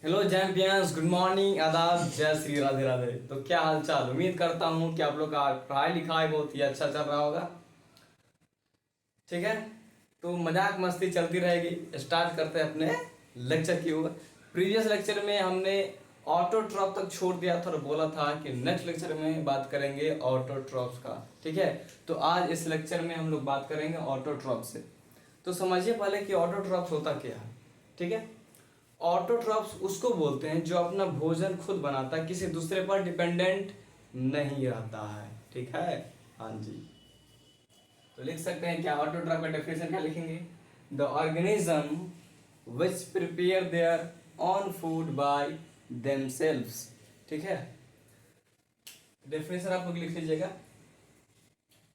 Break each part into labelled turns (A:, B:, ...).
A: Hello champions, good morning, आदाब, जय श्री राधे राधे। तो क्या हाल चाल। उम्मीद करता हूँ कि आप लोग का पढ़ाई लिखाई बहुत ही अच्छा चल रहा होगा। ठीक है, तो मजाक मस्ती चलती रहेगी। स्टार्ट करते हैं अपने लेक्चर की ओर। प्रीवियस लेक्चर में हमने ऑटोट्रॉप तक छोड़ दिया था और बोला था कि नेक्स्ट लेक्चर में बात करेंगे ऑटोट्रॉप्स का। ठीक है, तो आज इस लेक्चर में हम लोग बात करेंगे ऑटोट्रॉप से। तो समझिए पहले कि ऑटोट्रॉप्स होता क्या है। ठीक है, ऑटोट्रॉप्स उसको बोलते हैं जो अपना भोजन खुद बनाता है, किसी दूसरे पर डिपेंडेंट नहीं रहता है। ठीक है, हाँ जी। तो लिख सकते हैं क्या, ऑटोट्रॉप का डेफिनेशन क्या लिखेंगे? The organism which prepare their on food by themselves. ठीक है, डेफिनेशन आप लोग लिख लीजिएगा,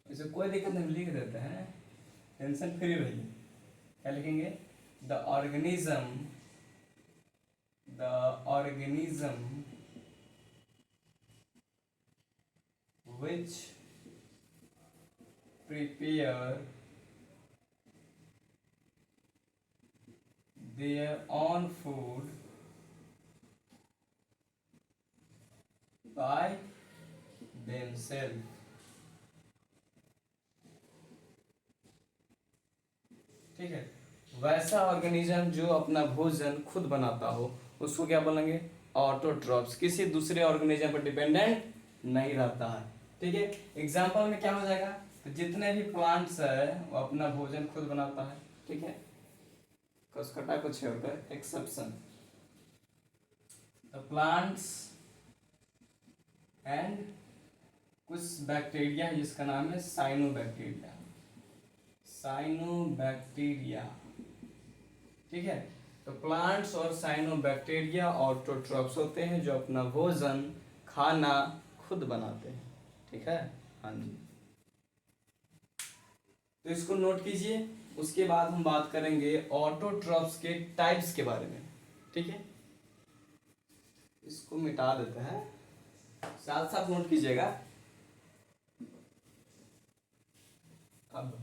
A: इसे कोई दिक्कत नहीं, लिख देते हैं, टेंशन फ्री रहिए। क्या लिखेंगे? The organism the organism which prepare their own food by themselves। ठीक है, वैसा ऑर्गेनिज्म जो अपना भोजन खुद बनाता हो उसको क्या बोलेंगे? ऑटोट्रॉप्स। किसी दूसरे ऑर्गेनिज्म पर डिपेंडेंट नहीं रहता है। ठीक है, एग्जांपल में क्या हो जाएगा? तो जितने भी प्लांट्स है वो अपना भोजन खुद बनाता है। ठीक है, कसकटा को छोड़कर एक्सेप्शन, द प्लांट्स एंड कुछ बैक्टीरिया है जिसका नाम है साइनोबैक्टीरिया। साइनोबैक्टीरिया, ठीक है। तो प्लांट्स और साइनोबैक्टीरिया ऑटोट्रॉप्स होते हैं जो अपना भोजन खाना खुद बनाते हैं। ठीक है, हाँ जी। तो इसको नोट कीजिए, उसके बाद हम बात करेंगे ऑटोट्रॉप्स के टाइप्स के बारे में। ठीक है, इसको मिटा देते हैं, साथ साथ नोट कीजिएगा। अब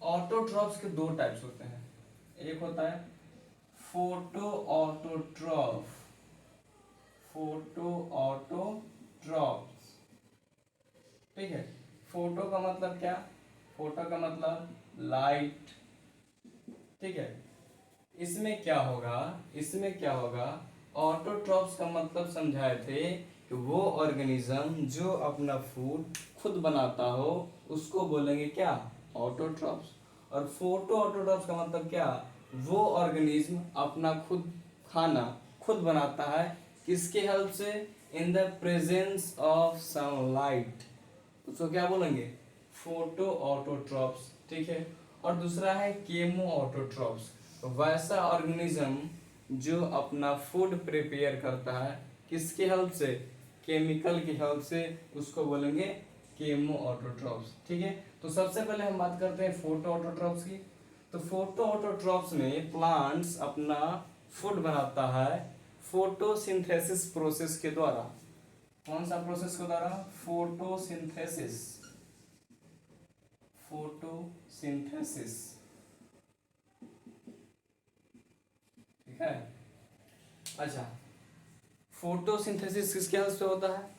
A: ऑटोट्रॉप्स के दो टाइप्स होते हैं। एक होता है फोटो ऑटोट्रॉप। फोटो ऑटोट्रॉप्स, ठीक है। फोटो का मतलब क्या? फोटो का मतलब लाइट। ठीक है, इसमें क्या होगा, ऑटोट्रॉप्स का मतलब समझाए थे कि वो ऑर्गेनिज्म जो अपना फूड खुद बनाता हो उसको बोलेंगे क्या? ऑटोट्रॉप्स। और फोटो ऑटोट्रॉप्स का मतलब क्या? वो ऑर्गेनिज्म अपना खुद खाना खुद बनाता है, किसके हेल्प से? In the presence of sunlight, उसको क्या बोलेंगे? Photo autotrophs. ठीक है, और दूसरा है केमो ऑटोट्रॉप्स, वैसा ऑर्गेनिज्म जो अपना फूड प्रिपेयर करता है, किसके हेल्प से? केमिकल की हेल्प से, उसको बोलेंगे केमो ऑटोट्रॉप्स। ठीक है, तो सबसे पहले हम बात करते हैं फोटो ऑटोट्रॉप्स की। तो फोटो ऑटोट्रॉप्स में प्लांट्स अपना फूड बनाता है फोटोसिंथेसिस प्रोसेस के द्वारा। कौन सा प्रोसेस के द्वारा? फोटोसिंथेसिस। फोटोसिंथेसिस, ठीक है। अच्छा, फोटोसिंथेसिस किसके हेल्प से होता है?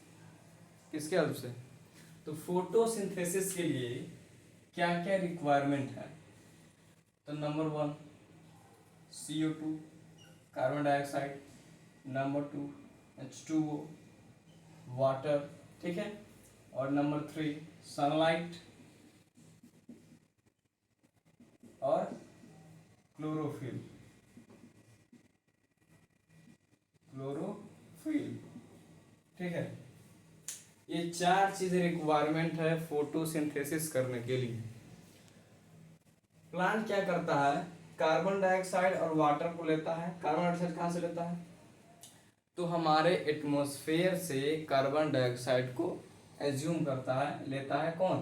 A: किसके हेल्प से? तो फोटोसिंथेसिस के लिए क्या क्या रिक्वायरमेंट है? तो number 1 CO2, carbon dioxide. Number 2 H2O, water. ठीक है, और नंबर 3 सनलाइट और क्लोरोफिल। क्लोरोफिल, ठीक है। ये चार चीजें रिक्वायरमेंट है फोटोसिंथेसिस करने के लिए। प्लांट क्या करता है? कार्बन डाइऑक्साइड और वाटर को लेता है। कार्बन डाइऑक्साइड कहाँ से लेता है? तो हमारे एटमॉस्फेयर से कार्बन डाइऑक्साइड को एज्यूम करता है, लेता है कौन?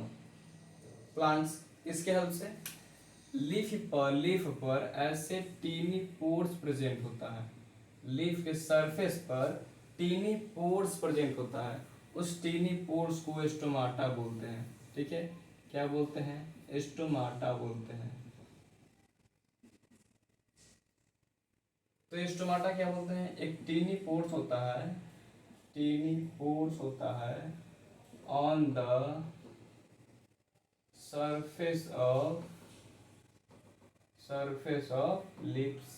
A: प्लांट्स। किसके हेल्प से? लीफ पर ऐसे टीनी पोर्स प्रेजेंट होता है। लीफ के सरफेस पर टीनी पोर्स प्रेजेंट होता है, उस टीनी पोर्स को स्टोमाटा बोलते हैं। ठीक है, क्या बोलते हैं? स्टोमाटा बोलते हैं। तो स्टोमाटा क्या बोलते हैं, एक टीनी पोर्स होता है, टीनी पोर्स होता है on the surface of lips.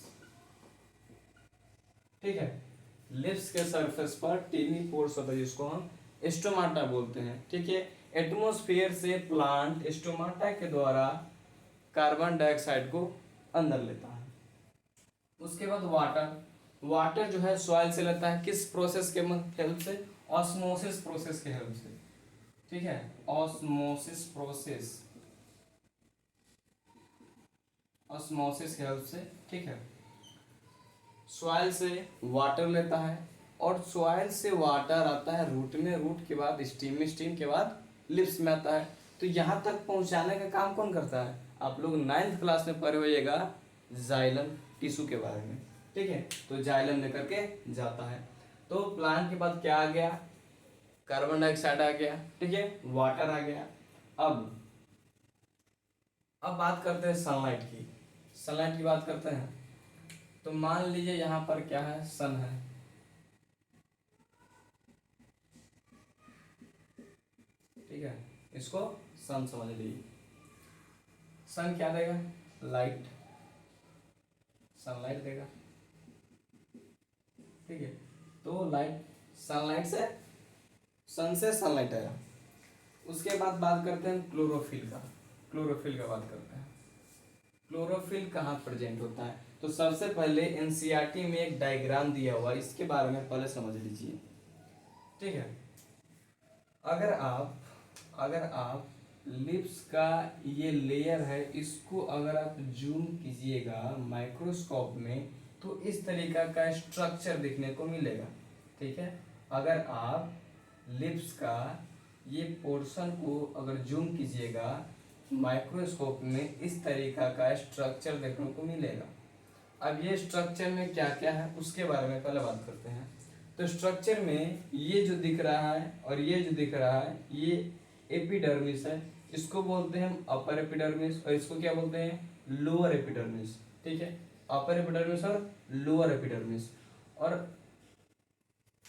A: ठीक है, लिप्स के सरफेस पर टीनी पोर्स होता है जिसको हम स्टोमाटा बोलते हैं। ठीक है, एटमॉस्फेयर से प्लांट स्टोमाटा के द्वारा कार्बन डाइऑक्साइड को अंदर लेता है। उसके बाद वाटर, वाटर जो है सॉइल से लेता है, किस प्रोसेस के हेल्प से, ऑस्मोसिस प्रोसेस के हेल्प से। ठीक है, ऑस्मोसिस प्रोसेस, ऑस्मोसिस के हेल्प से। ठीक है, सॉइल से वाटर लेता है और सॉइल से वाटर आता है रूट में, रूट के बाद स्टीम में, स्टीम के बाद लिप्स में आता है। तो यहाँ तक पहुँचाने का काम कौन करता है, आप लोग 9th क्लास में पढ़े होइएगा जाइलम टिश्यू के बारे में। ठीक है, तो जाइलम लेकर के जाता है। तो प्लांट के बाद क्या आ गया, कार्बन डाइऑक्साइड आ गया। ठीक है, वाटर आ गया। अब बात करते हैं सनलाइट की, सनलाइट की बात करते हैं। तो मान लीजिए यहाँ पर क्या है, सन है। ठीक है, इसको सन समझ लीजिए। सन क्या देगा, लाइट, सनलाइट देगा। ठीक है, तो लाइट, सनलाइट से, सन से सनलाइट आया। उसके बाद बात करते हैं क्लोरोफिल का, क्लोरोफिल का बात करते हैं। क्लोरोफिल कहाँ प्रेजेंट होता है, तो सबसे पहले एनसीईआरटी में एक डायग्राम दिया हुआ है, इसके बारे में पहले समझ लीजिए। ठीक है, अगर आप लिप्स का ये लेयर है, इसको अगर आप जूम कीजिएगा माइक्रोस्कोप में तो इस तरीका का स्ट्रक्चर देखने को मिलेगा। ठीक है, अगर आप लिप्स का ये पोर्शन को अगर जूम कीजिएगा माइक्रोस्कोप में, इस तरीका का स्ट्रक्चर देखने को मिलेगा। अब ये स्ट्रक्चर में क्या क्या है उसके बारे में पहले बात करते हैं। तो स्ट्रक्चर में ये जो दिख रहा है और ये जो दिख रहा है, ये एपिडर्मिस है, इसको बोलते हैं हम अपर एपिडर्मिस, और इसको क्या बोलते हैं, लोअर एपिडर्मिस। ठीक है, अपर एपिडर्मिस और लोअर एपिडर्मिस। और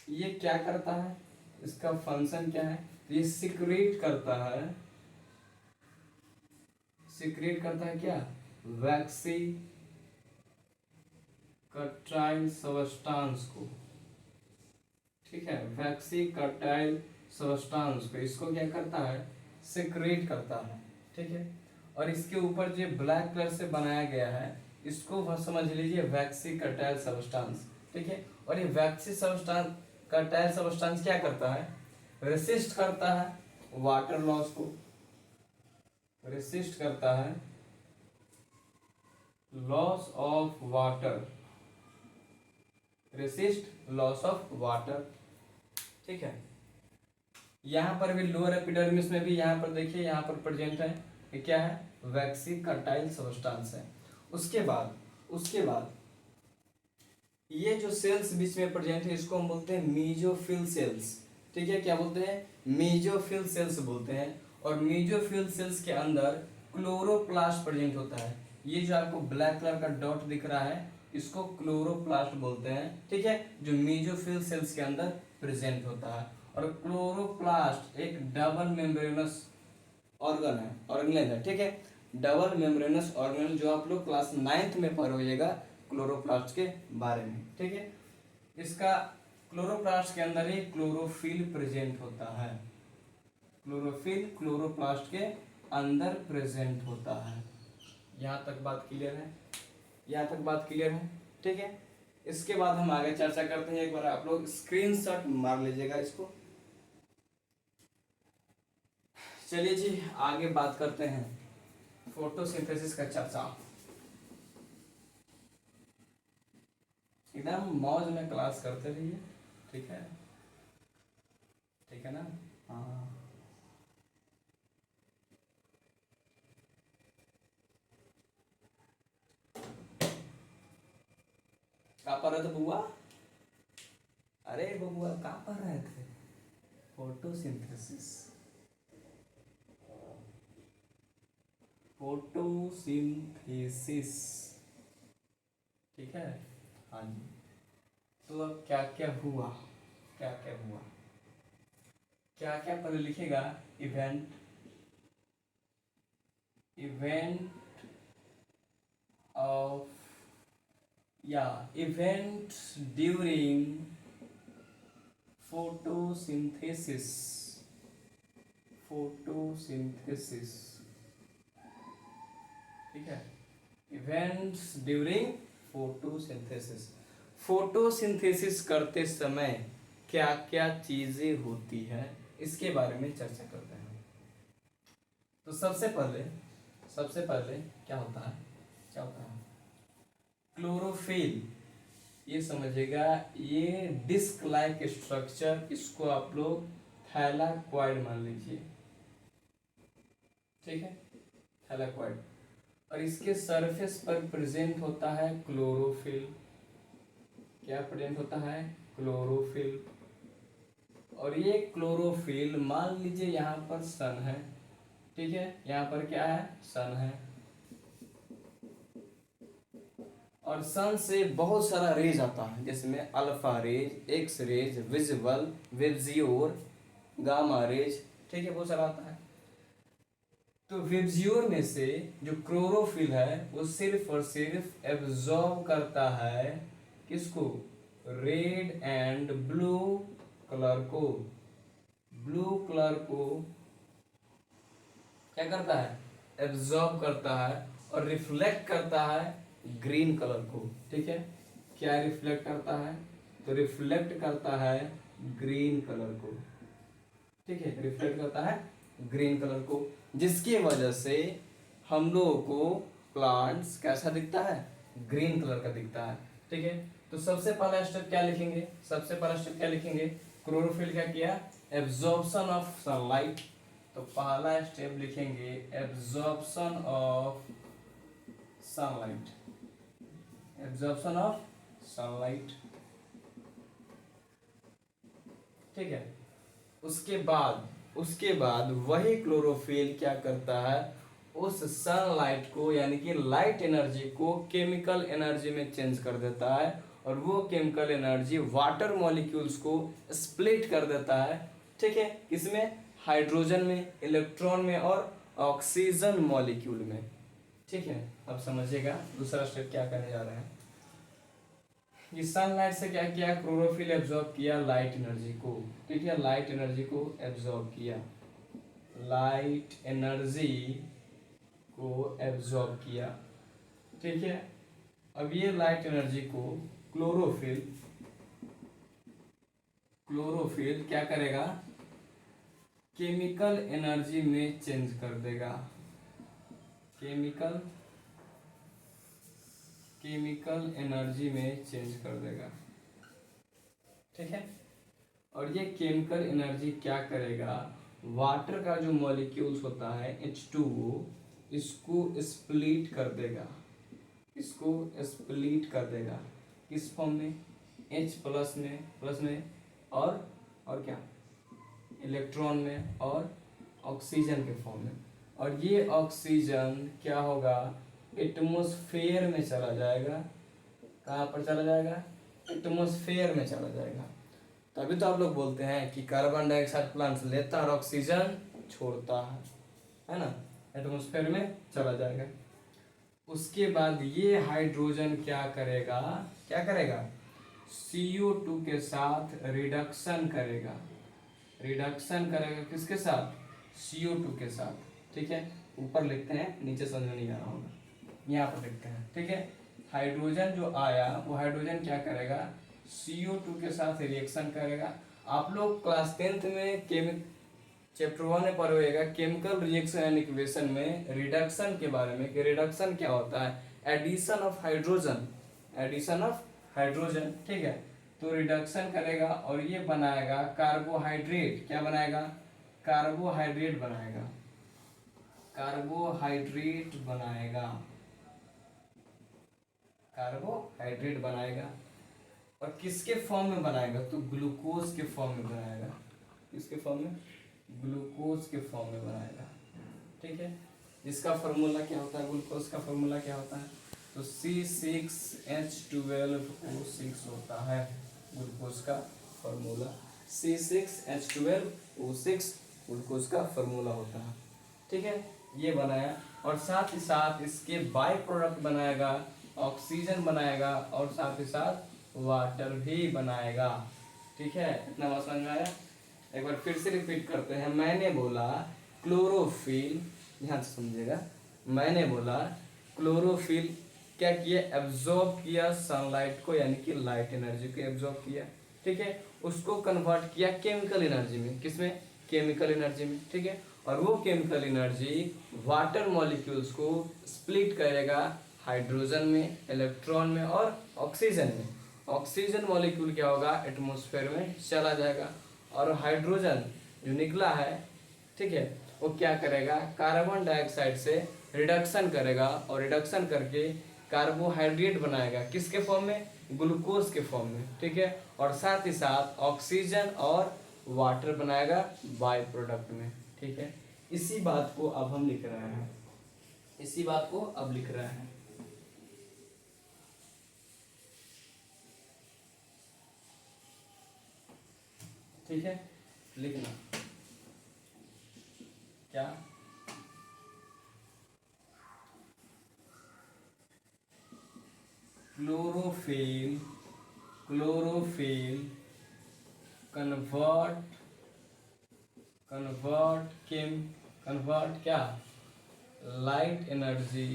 A: ये क्या करता है, इसका फंक्शन क्या है, ये सिक्रेट करता है, सिक्रेट करता है क्या, वैक्सी कटाइल सबस्टांस को। ठीक है, वैक्सी कटाइल सबस्टांस को, इसको क्या करता है, सिक्रेट करता है। ठीक है, और इसके ऊपर जो ब्लैक कलर से बनाया गया है इसको वह समझ लीजिए वैक्सी कटाइल सबस्टांस। ठीक है, और ये वैक्सी सबस्टांस, कटाइल सबस्टांस क्या करता है, रेसिस्ट करता है वाटर लॉस को, रेसिस्ट करता है loss of water, resist loss of water. ठीक है, यहाँ पर भी लोअर एपिडर्मिस में भी यहाँ पर देखिए यहाँ पर प्रेजेंट है, ये क्या है, वैक्सी कटाइल सबस्टांस है। उसके बाद ये जो सेल्स बीच में प्रेजेंट है इसको हम बोलते हैं मीजोफिल सेल्स। ठीक है, क्या बोलते हैं, मीजोफिल सेल्स बोलते हैं। और मीजोफिल सेल्स के अंदर क्लोरोप्लास्ट प्रेजेंट होता है। ये जो आपको ब्लैक कलर का डॉट दिख रहा है इसको क्लोरोप्लास्ट बोलते हैं। ठीक है, जो मीजोफिल सेल्स के अंदर प्रेजेंट होता है। और क्लोरोप्लास्ट एक डबल मेम्ब्रेनस ऑर्गन है, ऑर्गेनेल है। ठीक है, डबल मेम्ब्रेनस ऑर्गेनेल, जो आप लोग क्लास 9th में पढ़ोगे क्लोरोप्लास्ट के बारे में। ठीक है, इसका क्लोरोप्लास्ट के अंदर ही क्लोरोफिल प्रेजेंट होता है, क्लोरोफिल क्लोरोप्लास्ट के अंदर प्रेजेंट होता है। यहाँ तक बात क्लियर है, यहाँ तक बात क्लियर है। ठीक है, इसके बाद हम आगे चर्चा करते हैं। एक बार आप लोग स्क्रीनशॉट मार लीजिएगा इसको। चलिए जी आगे बात करते हैं फोटोसिंथेसिस का चर्चा। एकदम मौज में क्लास करते रहिए। ठीक है, ठीक है ना, हाँ। कहाँ पर रहे थे बुआ, अरे बबुआ कहाँ पर रहे थे, फोटोसिंथेसिस, फोटोसिंथेसिस। ठीक है, हाँ जी। तो अब क्या क्या हुआ, क्या क्या हुआ, क्या क्या पहले लिखेगा, इवेंट, इवेंट ऑफ, या इवेंट ड्यूरिंग फोटोसिंथेसिस, फोटोसिंथेसिस, ठीक है, इवेंट्स ड्यूरिंग फोटोसिंथेसिस, फोटोसिंथेसिस करते समय क्या क्या चीजें होती है इसके बारे में चर्चा करते हैं। तो सबसे पहले क्या होता है, क्या होता है, क्लोरोफिल, ये समझिएगा, ये डिस्क लाइक स्ट्रक्चर, इसको आप लोग थैलाक्वाइड मान लीजिए, ठीक है, थैलाक्वाइड, और इसके सरफेस पर प्रेजेंट होता है क्लोरोफिल, क्या प्रेजेंट होता है, क्लोरोफिल, और ये क्लोरोफिल मान लीजिए यहाँ पर सन है, ठीक है, यहाँ पर क्या है, सन है, और सन से बहुत सारा रेज आता है, जिसमें alpha rays, X rays, visible, VIBGYOR, gamma rays, ठीक है, बहुत सारा आता है। तो विब्जियोर में से जो क्लोरोफिल है वो सिर्फ और सिर्फ एब्जॉर्ब करता है किसको, रेड एंड ब्लू कलर को, ब्लू कलर को क्या करता है, एब्जॉर्ब करता है, और रिफ्लेक्ट करता है ग्रीन कलर को, ठीक है, क्या रिफ्लेक्ट करता है, तो रिफ्लेक्ट करता है ग्रीन कलर को, ठीक है, रिफ्लेक्ट करता है ग्रीन कलर को, जिसकी वजह से हम लोगों को प्लांट्स कैसा दिखता है, ग्रीन कलर का दिखता है, ठीक है। तो सबसे पहला स्टेप क्या लिखेंगे, सबसे पहला स्टेप क्या लिखेंगे, क्लोरोफिल क्या किया, एब्जॉर्प्शन ऑफ सनलाइट, तो पहला स्टेप लिखेंगे absorption of sunlight, absorption of sunlight, ठीक है। उसके बाद वही क्लोरोफिल क्या करता है, उस सनलाइट को यानी कि लाइट एनर्जी को केमिकल एनर्जी में चेंज कर देता है, और वो केमिकल एनर्जी वाटर मॉलिक्यूल्स को स्प्लिट कर देता है, ठीक है, किसमें, हाइड्रोजन में, इलेक्ट्रॉन में, और ऑक्सीजन मॉलिक्यूल में, ठीक है। अब समझिएगा दूसरा स्टेप क्या करने जा रहे हैं, कि सनलाइट से क्या किया, क्लोरोफिल एब्जॉर्ब किया लाइट एनर्जी को, ठीक है, लाइट एनर्जी को एब्जॉर्ब किया, लाइट एनर्जी को एब्जॉर्ब किया, ठीक है। अब ये लाइट एनर्जी को क्लोरोफिल क्लोरोफिल क्या करेगा, केमिकल एनर्जी में चेंज कर देगा, केमिकल एनर्जी में चेंज कर देगा, ठीक है। और ये केमिकल एनर्जी क्या करेगा, वाटर का जो मॉलिक्यूल्स होता है H2O, इसको स्प्लिट कर देगा, इसको स्प्लिट कर देगा, किस फॉर्म में, H प्लस में, और क्या, इलेक्ट्रॉन में, और ऑक्सीजन के फॉर्म में, और ये ऑक्सीजन क्या होगा, एटमॉस्फेयर में चला जाएगा, कहाँ पर चला जाएगा, एटमॉस्फेयर में चला जाएगा। तभी तो आप लोग बोलते हैं कि कार्बन डाइऑक्साइड प्लांट्स लेता है और ऑक्सीजन छोड़ता है ना, एटमॉस्फेयर में चला जाएगा। उसके बाद ये हाइड्रोजन क्या करेगा, CO2 के साथ रिडक्शन करेगा, किसके साथ, CO2 के साथ, ठीक है। ऊपर लिखते हैं, नीचे समझ में नहीं आ रहा होगा, यहाँ पर लिखते हैं, ठीक है। हाइड्रोजन जो आया वो हाइड्रोजन क्या करेगा, CO2 के साथ रिएक्शन करेगा। आप लोग क्लास 10th में चैप्टर 1 में पढ़े होगा केमिकल रिएक्शन एंड इक्वेशन में रिडक्शन के बारे में, कि रिडक्शन क्या होता है, एडिशन ऑफ हाइड्रोजन, ठीक है। तो रिडक्शन करेगा और ये बनाएगा कार्बोहाइड्रेट, क्या बनाएगा, कार्बोहाइड्रेट बनाएगा, और किसके फॉर्म में बनाएगा, तो ग्लूकोज के फॉर्म में बनाएगा, किसके फॉर्म में, ग्लूकोज के फॉर्म में बनाएगा, ठीक है। इसका फॉर्मूला क्या होता है, ग्लूकोज का फॉर्मूला क्या होता है, तो C6H12O6 होता है ग्लूकोज का फॉर्मूला। C6H12O6 ग्लूकोज का फॉर्मूला होता है। ठीक है, ये बनाया और साथ ही साथ इसके बाय प्रोडक्ट बनाएगा, ऑक्सीजन बनाएगा और साथ ही साथ वाटर भी बनाएगा। ठीक है, इतना बात समझ में आया। एक बार फिर से रिपीट करते हैं। मैंने बोला क्लोरोफिल, ध्यान से समझिएगा, मैंने बोला क्लोरोफिल क्या किया, एब्जॉर्ब किया सनलाइट को, यानी कि लाइट एनर्जी को एब्जॉर्ब किया। ठीक है, उसको कन्वर्ट किया केमिकल एनर्जी में, किसमें, केमिकल एनर्जी में। ठीक है, और वो केमिकल एनर्जी वाटर मॉलिक्यूल्स को स्प्लिट करेगा हाइड्रोजन में, इलेक्ट्रॉन में और ऑक्सीजन में। ऑक्सीजन मॉलिक्यूल क्या होगा, एटमॉस्फेयर में चला जाएगा और हाइड्रोजन जो निकला है, ठीक है, वो क्या करेगा, कार्बन डाइऑक्साइड से रिडक्शन करेगा और रिडक्शन करके कार्बोहाइड्रेट बनाएगा, किसके फॉर्म में, ग्लूकोज के फॉर्म में। ठीक है, और साथ ही साथ ऑक्सीजन और वाटर बनाएगा बाय प्रोडक्ट में। ठीक है, इसी बात को अब हम लिख रहे हैं, इसी बात को अब लिख रहे हैं। ठीक है, लिखना क्या, क्लोरोफिल, क्लोरोफिल कन्वर्ट, कन्वर्ट क्या, light energy,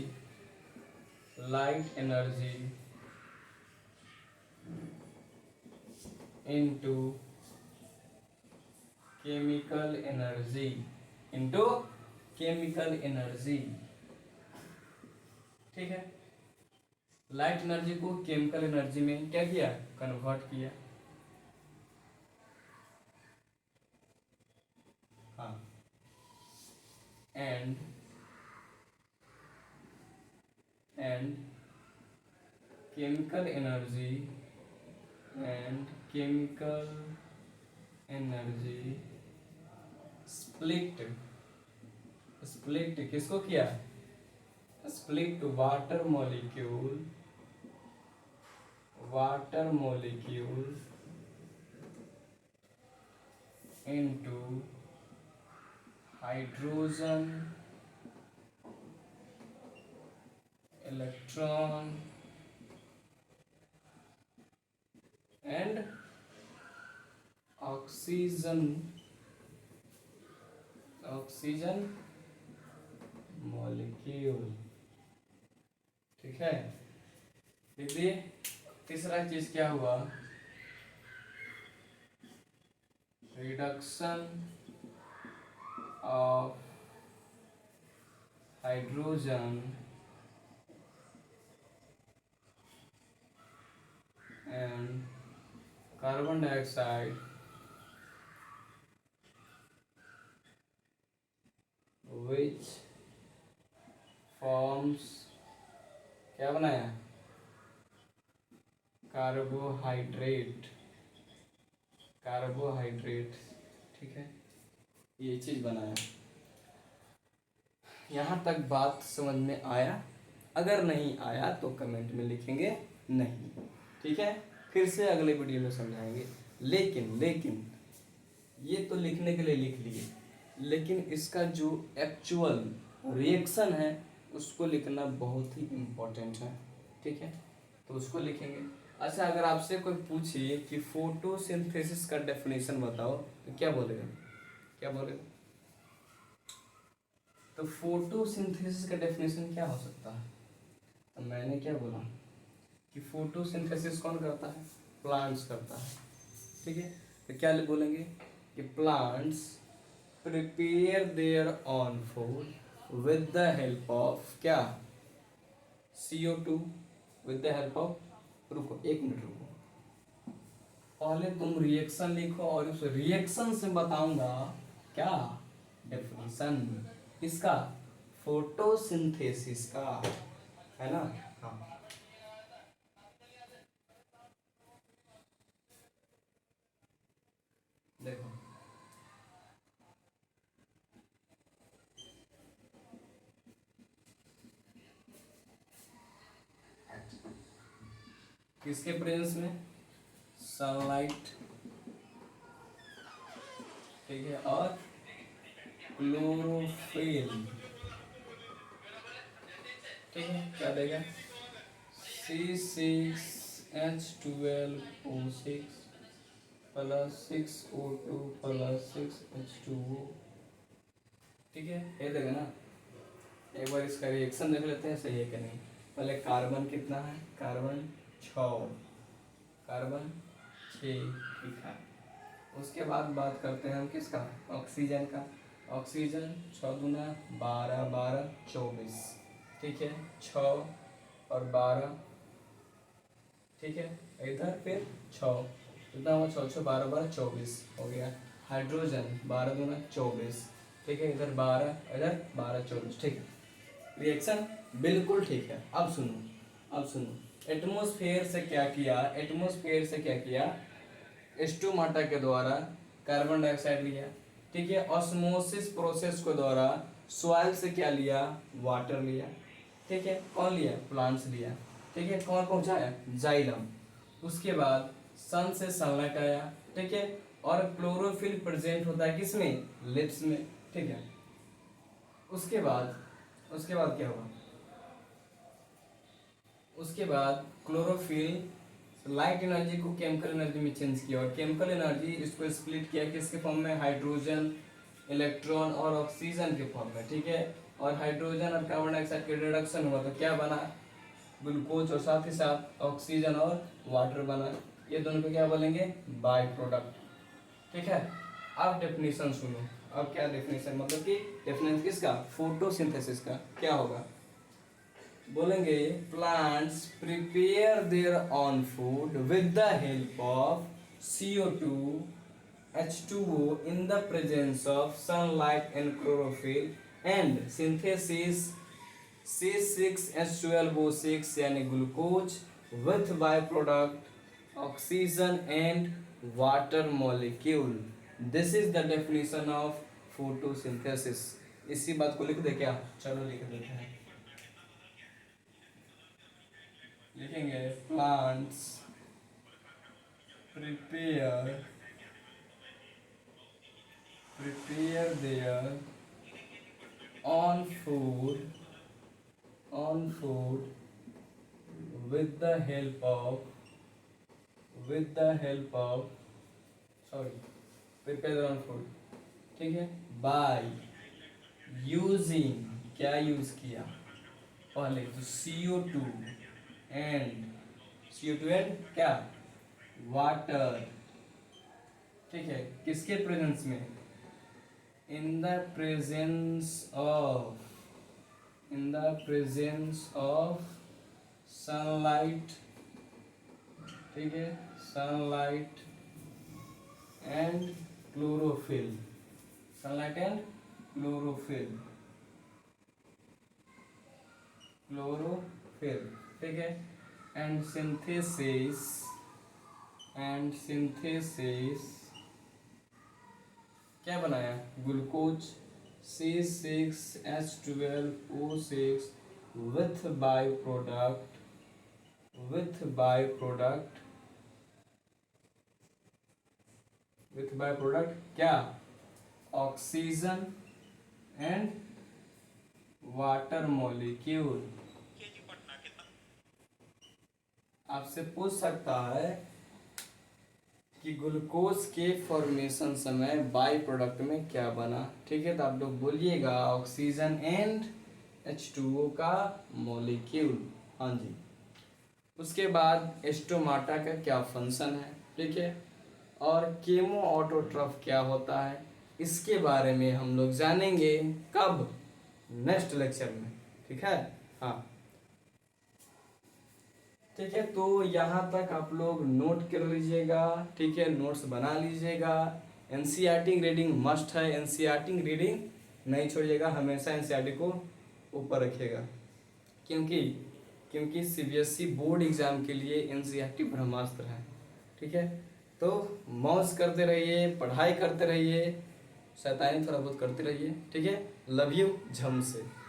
A: light energy into chemical energy, into chemical energy. ठीक है, लाइट एनर्जी को केमिकल एनर्जी में क्या किया, कन्वर्ट किया। हाँ, and chemical energy, and chemical energy split, split किसको किया, split water molecule, water molecule into hydrogen, electron and oxygen, oxygen molecule. ठीक है, देखिए तीसरा चीज क्या हुआ, reduction of hydrogen and carbon dioxide which forms, क्या बनाया, कार्बोहाइड्रेट, कार्बोहाइड्रेट। ठीक है, ये चीज बनाया। यहाँ तक बात समझ में आया? अगर नहीं आया तो कमेंट में लिखेंगे नहीं। ठीक है, फिर से अगले वीडियो में समझाएंगे। लेकिन ये तो लिखने के लिए लिख लिए, लेकिन इसका जो एक्चुअल रिएक्शन है उसको लिखना बहुत ही इम्पोर्टेंट है। ठीक है, तो उसको लिखेंगे। अच्छा, अगर आपसे कोई पूछे कि फोटोसिंथेसिस का डेफिनेशन बताओ तो क्या बोलेगा, क्या बोलेगा? तो फोटोसिंथेसिस का डेफिनेशन क्या हो सकता है? तो मैंने क्या बोला कि फोटोसिंथेसिस कौन करता है, प्लांट्स करता है। ठीक है, तो क्या बोलेंगे कि plants prepare their on food with the help of क्या, CO2, with the help of, रुको एक मिनट रुको, पहले तुम रिएक्शन लिखो और उस रिएक्शन से बताऊंगा क्या, डेफिनेशन इसका, फोटोसिंथेसिस का, है ना। हाँ, देखो किसके प्रेजेंस में? सनलाइट, ठीक है, और क्लोरोफिल, ठीक है, क्या देगा? C6H12O6 plus 6O2 plus 6H2O, ठीक है, ये देगा ना। एक बार इसका रिएक्शन देख लेते हैं सही है कि नहीं। पहले कार्बन कितना है? कार्बन 6, कार्बन 6 लिखा। उसके बाद बात करते हैं हम किसका? ऑक्सीजन का। ऑक्सीजन 6 दूना 12, 12 24, ठीक है, 6 और 12, ठीक है, इधर फिर 6, कितना हुआ? 6 6 12 12 24 हो गया। हाइड्रोजन 12 दूना 24, ठीक है, इधर 12, इधर 12 24, ठीक है, रिएक्शन बिल्कुल ठीक है। अब सुनो, अब सुनो, एटमॉस्फेयर से क्या किया? एटमॉस्फेयर से क्या किया? स्टोमाटा के द्वारा कार्बन डाइऑक्साइड लिया, ठीक है, ऑस्मोसिस प्रोसेस के द्वारा सॉइल से क्या लिया? वाटर लिया, ठीक है, कौन लिया? प्लांट्स लिया, ठीक है, कौन पहुंचाया? जाइलम। उसके बाद सन से सनलाइट आया, ठीक है, और क्लोरोफिल प्रेजेंट होता है किसमें? लिप्स में, ठीक है। उसके बाद क्या होगा? उसके बाद क्लोरोफिल लाइट एनर्जी को केमिकल एनर्जी में चेंज किया, और केमिकल एनर्जी इसको स्प्लिट किया किसके फॉर्म में? हाइड्रोजन, इलेक्ट्रॉन और ऑक्सीजन के फॉर्म में, ठीक है, और हाइड्रोजन और कार्बन डाइऑक्साइड के रिडक्शन हुआ तो क्या बना? ग्लूकोज, और साथ ही साथ ऑक्सीजन और वाटर बना। ये दोनों को क्या बोलेंगे? बाय प्रोडक्ट, ठीक है। अब डेफिनेशन सुनो। अब क्या डेफिनेशन, मतलब कि डेफिनेशन किसका? फोटोसिंथेसिस का। क्या होगा? बोलेंगे plants prepare their on food with the help of CO2, H2O in the presence of sunlight and chlorophyll, and synthesis C6H12O6 यानी glucose with byproduct oxygen and water molecule. This is the definition of photosynthesis. इसी बात को लिख दे क्या? चलो लिख देते हैं, लिखेंगे plants prepare their on food with the help of sorry prepare their own food, ठीक है, बाय यूजिंग, क्या यूज किया? पहले तो CO2 एंड क्या? वाटर, ठीक है, किसके प्रेजेंस में? In the presence of sunlight, ठीक है, sunlight and chlorophyll, sunlight and chlorophyll, ठीक है, एंड सिंथेसिस क्या बनाया? ग्लूकोज C6H12O6 with byproduct क्या? Oxygen and water molecule. आपसे पूछ सकता है कि ग्लूकोज के फॉर्मेशन समय बाई प्रोडक्ट में क्या बना, ठीक है, तो आप लोग बोलिएगा ऑक्सीजन एंड H2O का मॉलिक्यूल, हाँ जी। उसके बाद स्टोमाटा का क्या फंक्शन है, ठीक है, और केमो ऑटोट्रॉफ क्या होता है, इसके बारे में हम लोग जानेंगे कब? नेक्स्ट लेक्चर में, ठीक है, हाँ, ठीक है। तो यहाँ तक आप लोग नोट कर लीजिएगा, ठीक है, नोट्स बना लीजिएगा। एनसीईआरटी रीडिंग मस्ट है, एनसीईआरटी रीडिंग नहीं छोड़िएगा, हमेशा एनसीईआरटी को ऊपर रखिएगा, क्योंकि सीबीएसई बोर्ड एग्जाम के लिए एनसीईआरटी ब्रह्मास्त्र है, ठीक है। तो मौज करते रहिए, पढ़ाई करते रहिए, शैतानी थोड़ा बहुत करते रहिए, ठीक है। लव यू झम से।